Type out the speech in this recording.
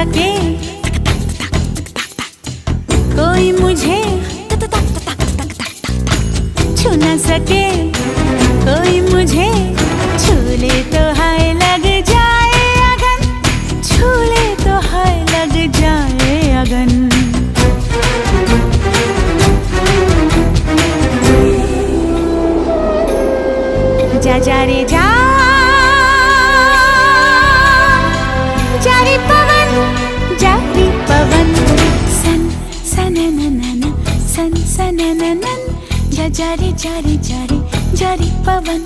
सके कोई मुझे, छू न सके कोई मुझे, छू ले तो हाय लग जाए अगन, छू ले तो हाय लग जाए अगन। जा जा रे जा, जा रे पवन, जा रे पवन, सन सनननन, सन सनननन, जा जा रे जा रे जा रे, जा रे पवन।